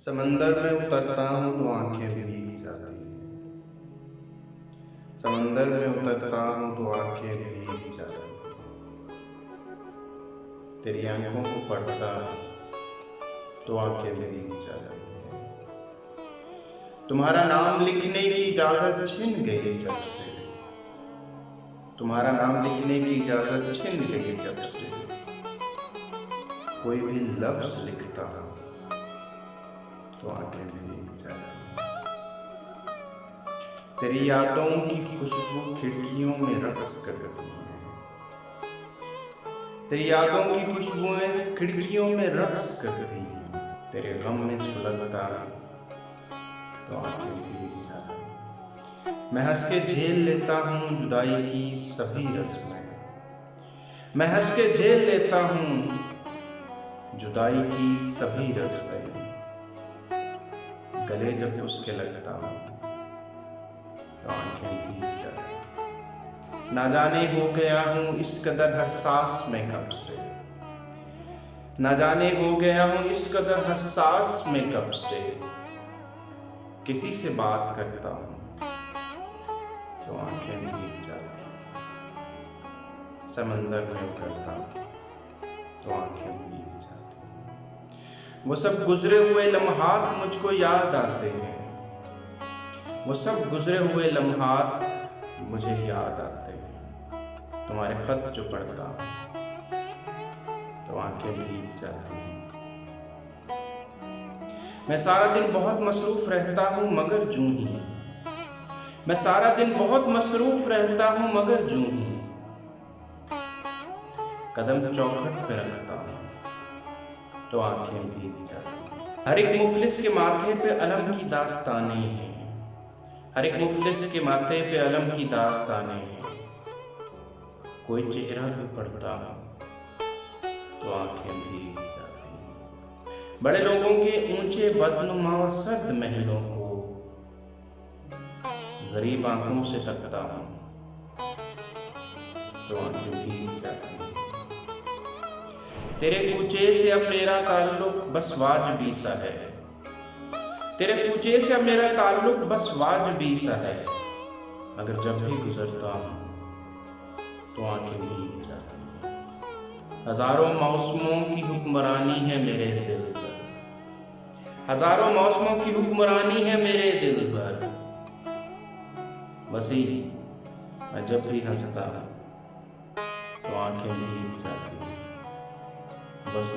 समंदर में उतरता हूँ तो आंखें भीग जाती हैं। समंदर में उतरता हूँ तो आंखें भीग जाती हैं। तेरी आंखों को पढ़ता तो आंखें भीग जाती हैं। तुम्हारा नाम लिखने की इजाजत छिन गई जब से, तुम्हारा नाम लिखने की इजाजत छिन गई जब से। कोई भी लफ्ज लिखता तो आंखें भीग जाती हैं। तेरी यादों की खुशबू खिड़कियों में रक्स करती है। तेरी यादों की खुशबुएं खिड़कियों में रक्स करती हैं। तेरे गम में सुलगता तो आंखें भीग जाती हैं। मैं हंस के झेल लेता हूँ जुदाई की सभी रस्में। मैं हंस के झेल लेता हूँ जुदाई की सभी रस्में। गले जब उसके लगता हूँ तो आंखें भीग जाती हैं। ना जाने हो गया हूँ इस कदर हसास में कब से, ना जाने हो गया हूँ इस कदर हसास में कब से। किसी से बात करता हूँ तो आंखें भीग जाती हैं। समंदर में उतरता तो आंखें भीग जाती हैं। वो सब गुजरे हुए लम्हात मुझको याद आते हैं। वो सब गुजरे हुए लम्हात मुझे याद आते हैं। तुम्हारे खत जो पढ़ता तो आंखें भीग जाती हैं। मैं सारा दिन बहुत मसरूफ रहता हूँ मगर जूं ही, मैं सारा दिन बहुत मसरूफ रहता हूँ मगर जूं ही कदम चौखट पे रखता हूँ तो आंखें भीग जाती हैं। हर एक मुफलिस के माथे पे अलम की दास्तानें हैं। हर एक मुफलिस के माथे पे अलम की दास्तानें हैं। कोई चेहरा भी पड़ता तो आंखें भीग जाती हैं। बड़े लोगों के ऊंचे बदनुमा और सर्द महलों को गरीब आंखों से तकता हूँ तो आंखें भीग जाती हैं। तेरे कूचे से अब मेरा ताल्लुक बस वाजबी सा है। तेरे कूचे से अब मेरा ताल्लुक बस वाजबी सा है। मगर जब भी गुजरता हूँ तो आंखें भीग जाती हैं। हजारों मौसमों की हुक्मरानी है मेरे दिल पर। हजारों मौसमों की हुक्मरानी है मेरे दिल पर। वसी मैं जब भी हंसता तो आंखें भीग जाती हैं। बस